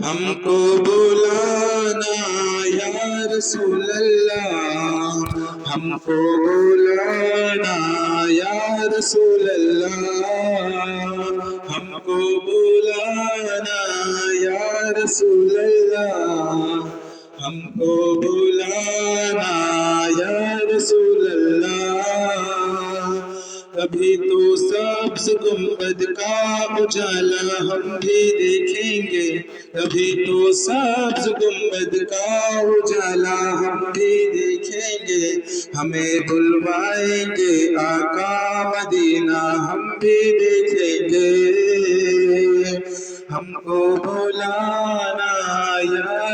ہم کو بلانا یا رسول اللہ، ہم کو بلانا یا رسول اللہ، ہم کو بلانا یا رسول اللہ، ہم کو بلانا یا رسول اللہ۔ کبھی تو سبز گنبد کا اجالا ہم بھی دیکھیں گے، کبھی تو سبز گنبد کا اجالا ہم بھی دیکھیں گے، ہمیں بلوائیں گے آقا مدینہ ہم بھی دیکھیں گے، ہم کو بلانا یا